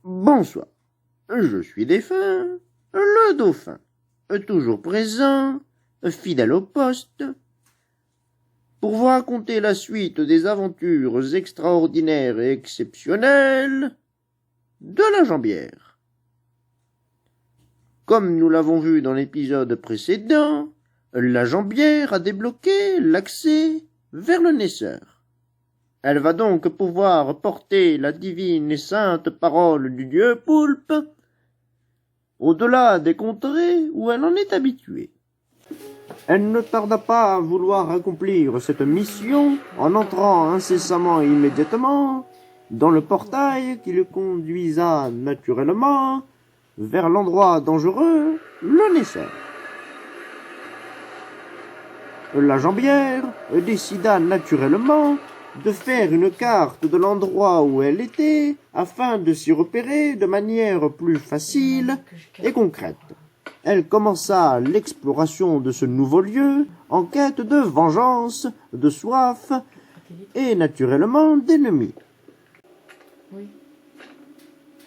Bonsoir, je suis défunt, le dauphin, toujours présent, fidèle au poste, pour vous raconter la suite des aventures extraordinaires et exceptionnelles de la jambière. Comme nous l'avons vu dans l'épisode précédent, la jambière a débloqué l'accès vers le naisseur. Elle va donc pouvoir porter la divine et sainte parole du dieu poulpe au-delà des contrées où elle en est habituée. Elle ne tarda pas à vouloir accomplir cette mission en entrant incessamment et immédiatement dans le portail qui le conduisa naturellement vers l'endroit dangereux, le naisseur. La jambière décida naturellement de faire une carte de l'endroit où elle était afin de s'y repérer de manière plus facile et concrète. Elle commença l'exploration de ce nouveau lieu en quête de vengeance, de soif et naturellement d'ennemis. Oui.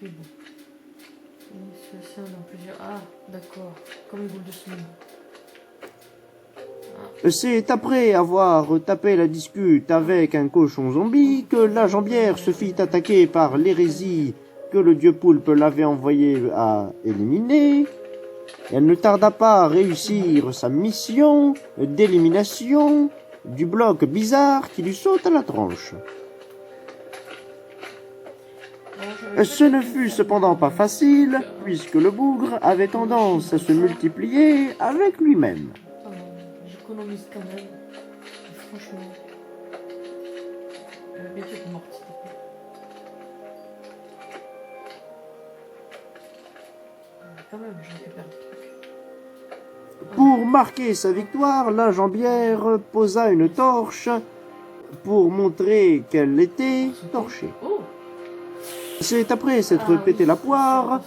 C'est bon. Initiation dans plusieurs... Ah, d'accord. Comme une boule de semaine. C'est après avoir tapé la discute avec un cochon zombie que la jambière se fit attaquer par l'hérésie que le dieu poulpe l'avait envoyé à éliminer. Elle ne tarda pas à réussir sa mission d'élimination du bloc bizarre qui lui saute à la tronche. Ce ne fut cependant pas facile, puisque le bougre avait tendance à se multiplier avec lui-même. J'économise quand même. Et franchement, elle va bientôt être morte, s'il te plaît. Quand même, je récupère le truc. Pour marquer sa victoire, la jambière posa une torche pour montrer qu'elle était torchée. Oh! C'est après s'être pété la poire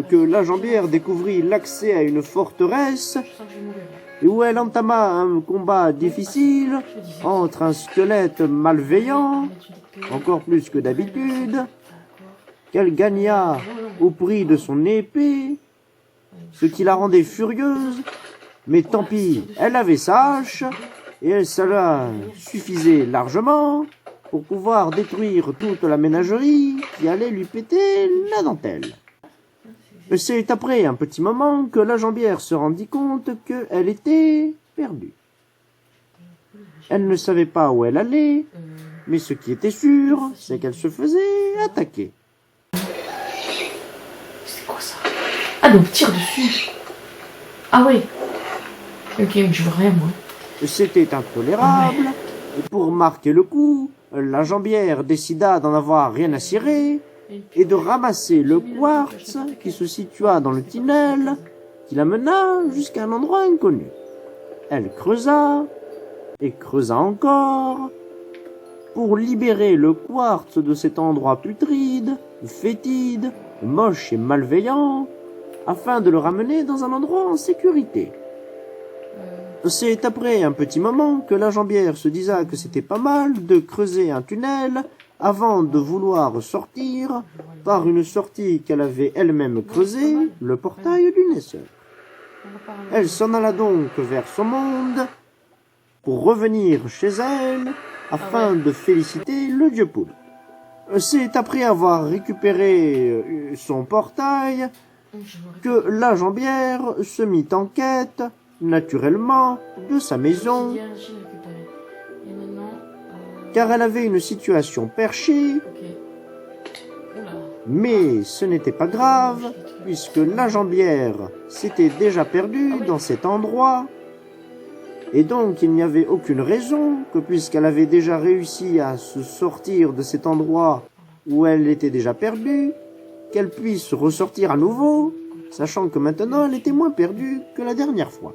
que la jambière découvrit l'accès à une forteresse Je sens que je vais mourir. et où elle entama un combat difficile entre un squelette malveillant, encore plus que d'habitude, qu'elle gagna au prix de son épée, ce qui la rendait furieuse, mais tant pis, elle avait sa hache, et cela suffisait largement pour pouvoir détruire toute la ménagerie qui allait lui péter la dentelle. C'est après un petit moment que la jambière se rendit compte qu'elle était perdue. Elle ne savait pas où elle allait, mais ce qui était sûr, c'est qu'elle se faisait attaquer. C'est quoi ça? Ah, donc tire dessus. Ah oui. Ok, je veux rien, moi. C'était intolérable, et pour marquer le coup, la jambière décida d'en avoir rien à cirer et de ramasser le quartz qui se situa dans le tunnel qui la mena jusqu'à un endroit inconnu. Elle creusa et creusa encore pour libérer le quartz de cet endroit putride, fétide, moche et malveillant afin de le ramener dans un endroit en sécurité. C'est après un petit moment que la jambière se disa que c'était pas mal de creuser un tunnel avant de vouloir sortir par une sortie qu'elle avait elle-même creusée, le portail du naisseur. Elle s'en alla donc vers son monde pour revenir chez elle afin de féliciter le dieu poulpe. C'est après avoir récupéré son portail que la jambière se mit en quête, naturellement, de sa maison, car elle avait une situation perchée, mais ce n'était pas grave, puisque la jambière s'était déjà perdue dans cet endroit, et donc il n'y avait aucune raison que, puisqu'elle avait déjà réussi à se sortir de cet endroit où elle était déjà perdue, qu'elle puisse ressortir à nouveau, sachant que maintenant elle était moins perdue que la dernière fois.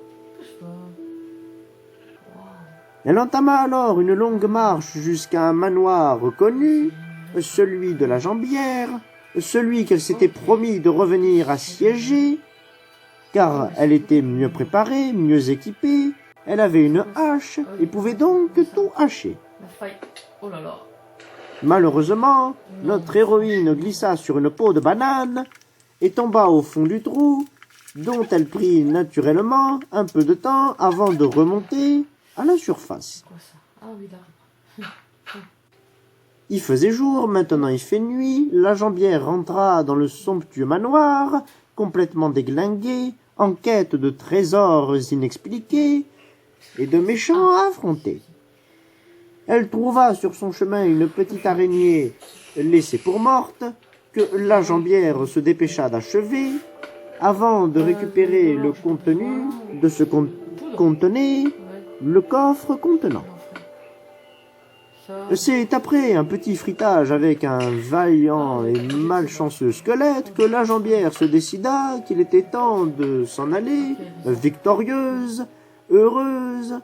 Elle entama alors une longue marche jusqu'à un manoir connu, celui de la jambière, celui qu'elle s'était promis de revenir assiéger, car elle était mieux préparée, mieux équipée, elle avait une hache et pouvait donc tout hacher. Oh là là. Malheureusement, notre héroïne glissa sur une peau de banane et tomba au fond du trou, dont elle prit naturellement un peu de temps avant de remonter à la surface. Quoi ça? Ah oui, l'arbre. Il faisait jour, maintenant il fait nuit, la jambière rentra dans le somptueux manoir, complètement déglingué, en quête de trésors inexpliqués et de méchants à affronter. Elle trouva sur son chemin une petite araignée laissée pour morte, que la jambière se dépêcha d'achever, avant de récupérer le contenu de ce qu'on contenait le coffre contenant. C'est après un petit fritage avec un vaillant et malchanceux squelette que la jambière se décida qu'il était temps de s'en aller, victorieuse, heureuse,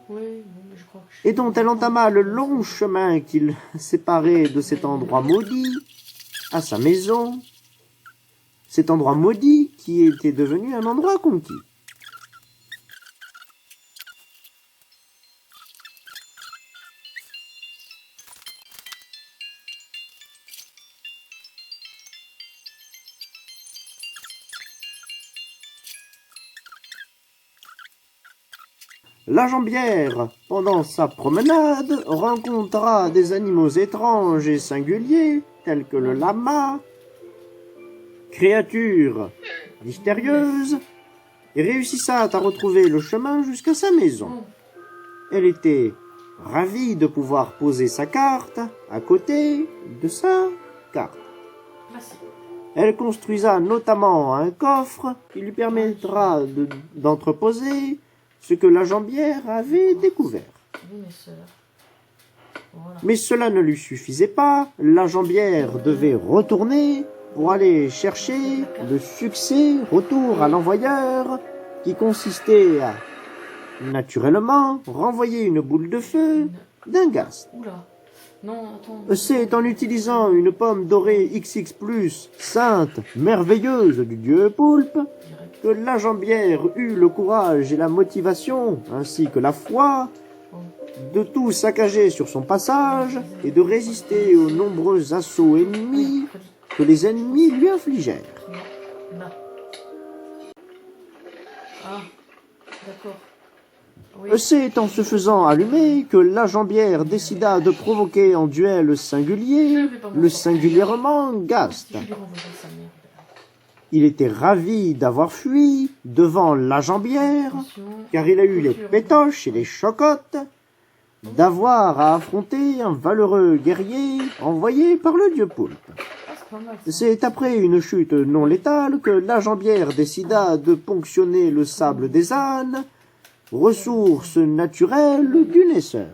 et dont elle entama le long chemin qui la séparait de cet endroit maudit, à sa maison, cet endroit maudit qui était devenu un endroit conquis. La jambière, pendant sa promenade, rencontra des animaux étranges et singuliers, tels que le lama, créature mystérieuse, et réussissa à retrouver le chemin jusqu'à sa maison. Elle était ravie de pouvoir poser sa carte à côté de sa carte. Elle construisa notamment un coffre qui lui permettra d'entreposer ce que la jambière avait découvert. Mais cela ne lui suffisait pas, la jambière devait retourner pour aller chercher le succès, retour à l'envoyeur, qui consistait à, naturellement, renvoyer une boule de feu d'un ghast. C'est en utilisant une pomme dorée XX+, sainte, merveilleuse du dieu poulpe, que la jambière eut le courage et la motivation, ainsi que la foi, de tout saccager sur son passage et de résister aux nombreux assauts ennemis que les ennemis lui infligèrent. Ah, d'accord. C'est en se faisant allumer que la jambière décida de provoquer en duel singulier le singulièrement Ghast. Il était ravi d'avoir fui devant la jambière, car il a eu les pétoches et les chocottes d'avoir à affronter un valeureux guerrier envoyé par le dieu poulpe. C'est après une chute non létale que la jambière décida de ponctionner le sable des ânes, ressource naturelle du naisseur.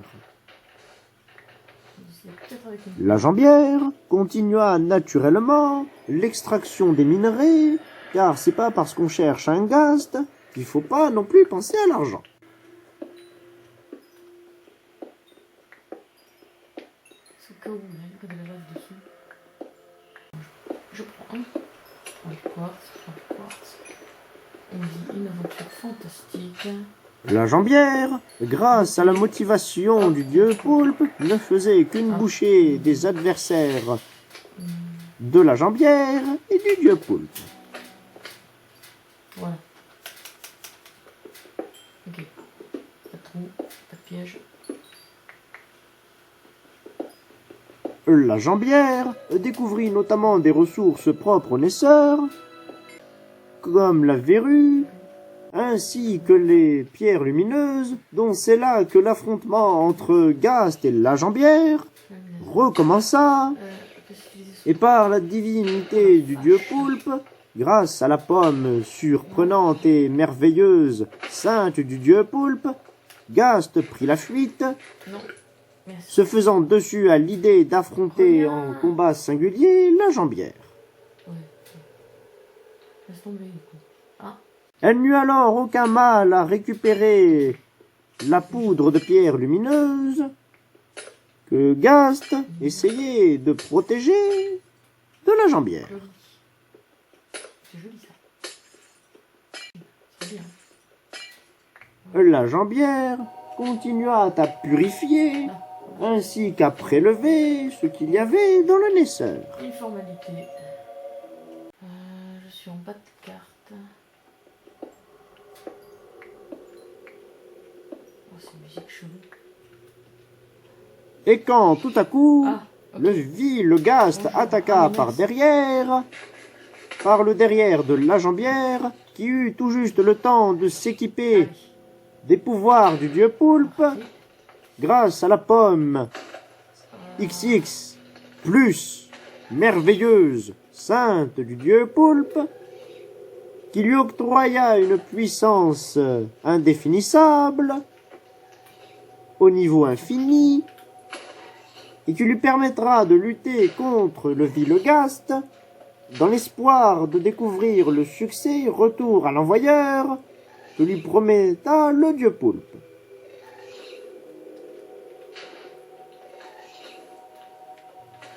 La jambière continua naturellement l'extraction des minerais, car c'est pas parce qu'on cherche un ghast qu'il faut pas non plus penser à l'argent. Je prends un quartz. On vit une aventure fantastique. La jambière, grâce à la motivation du dieu poulpe, ne faisait qu'une bouchée des adversaires de la jambière et du dieu poulpe. Voilà. Ok. Pas de trou, pas de piège. La jambière découvrit notamment des ressources propres aux naisseurs, comme la verrue, ainsi que les pierres lumineuses, dont c'est là que l'affrontement entre Ghast et la jambière recommença, et par la divinité du dieu poulpe, grâce à la pomme surprenante et merveilleuse, sainte du dieu poulpe, Ghast prit la fuite, se faisant dessus à l'idée d'affronter en combat singulier la jambière. Laisse tomber, du coup. Ah. Elle n'eut alors aucun mal à récupérer la poudre de pierre lumineuse que Ghast essayait de protéger de la jambière. C'est joli ça. C'est bien. La jambière continua à purifier ainsi qu'à prélever ce qu'il y avait dans le naisseur. Une formalité. Je suis en bas de carte. Oh, c'est musique chelou. Et quand tout à coup, Ok. le Gast attaqua par derrière, par le derrière de la jambière, qui eut tout juste le temps de s'équiper des pouvoirs du dieu poulpe, Parfait. grâce à la pomme XX, plus merveilleuse, sainte du dieu poulpe, qui lui octroya une puissance indéfinissable, au niveau infini, et qui lui permettra de lutter contre le Villegast, dans l'espoir de découvrir le succès retour à l'envoyeur que lui prometta le dieu poulpe.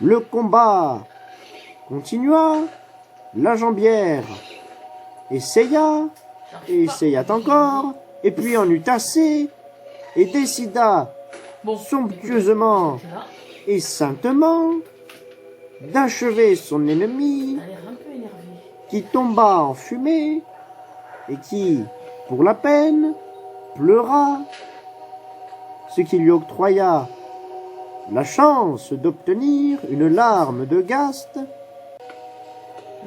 Le combat continua, la jambière essaya, et essaya encore, et puis en eut assez, et décida Bon, somptueusement écoutez, là, et saintement d'achever son ennemi, elle a l'air un peu énervée. qui tomba en fumée, et qui, pour la peine, pleura, ce qui lui octroya la chance d'obtenir une larme de Gast,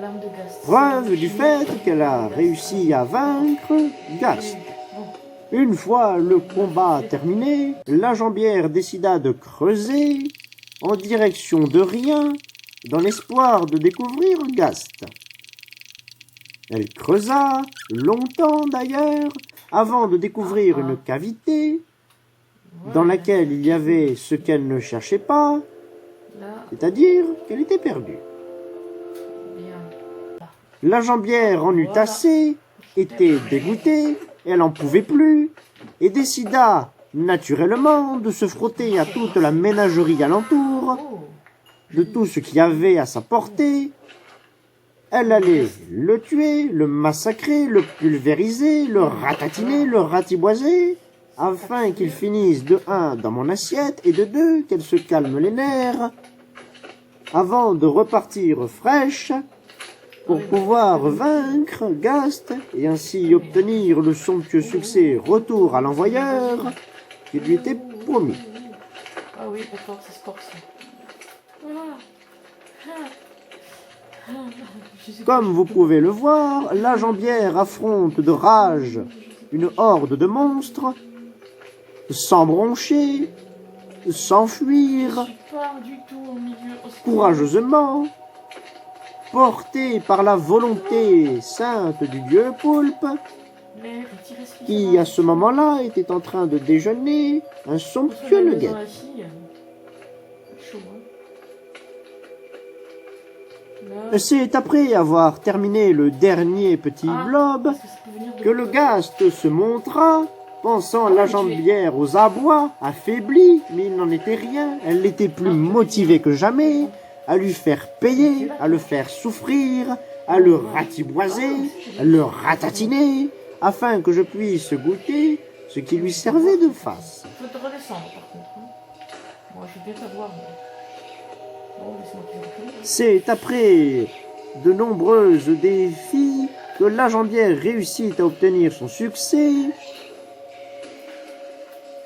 L'arme de Gast. preuve du fait qu'elle a réussi à vaincre Gast. Bon, Une fois le combat terminé, la jambière décida de creuser en direction de rien, dans l'espoir de découvrir Gast. Elle creusa, longtemps d'ailleurs, avant de découvrir une cavité, dans laquelle il y avait ce qu'elle ne cherchait pas, là, c'est-à-dire qu'elle était perdue. bien. La jambière en eut assez, était dégoûtée, elle en pouvait plus, et décida, naturellement, de se frotter à toute la ménagerie alentour, Oh, de tout ce qu'il y avait à sa portée. Elle allait le tuer, le massacrer, le pulvériser, le ratatiner, le ratiboiser, afin qu'il finisse de 1 dans mon assiette et de 2 qu'elle se calme les nerfs, avant de repartir fraîche pour pouvoir vaincre Gast et ainsi obtenir le somptueux succès retour à l'envoyeur qui lui était promis. ah oui, d'accord, c'est Scorpion. Comme vous pouvez le voir, la jambière affronte de rage une horde de monstres, sans broncher, sans fuir, Pas du tout au milieu. courageusement, portée par la volonté sainte du dieu poulpe, Mais retirez ce qui à ce moment-là était en train de déjeuner un somptueux nugget. Chaud, hein. Là, C'est après avoir terminé le dernier petit blob parce que ça peut venir de que le Gast se montra, pensant la jambière aux abois, affaiblie, mais il n'en était rien. Elle était plus motivée que jamais à lui faire payer, à le faire souffrir, à le ratiboiser, à le ratatiner, afin que je puisse goûter ce qui lui servait de face. Faut te redescendre par contre. Hein. Moi je vais bien t'avoir. Mais... Bon, laisse-moi te recule. C'est après de nombreuses défis que la jambière réussit à obtenir son succès.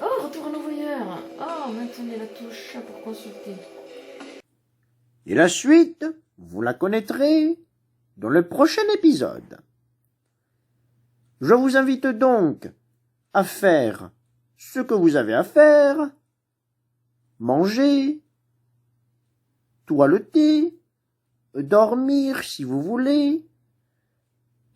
Oh, retour à l'envoyeur. Oh, maintenez la touche pour consulter. Et la suite, vous la connaîtrez dans le prochain épisode. Je vous invite donc à faire ce que vous avez à faire, manger, toiletter, dormir si vous voulez,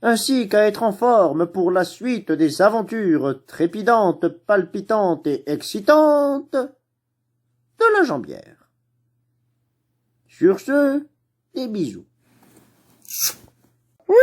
ainsi qu'à être en forme pour la suite des aventures trépidantes, palpitantes et excitantes de la jambière. Sur ce, des bisous. Oui!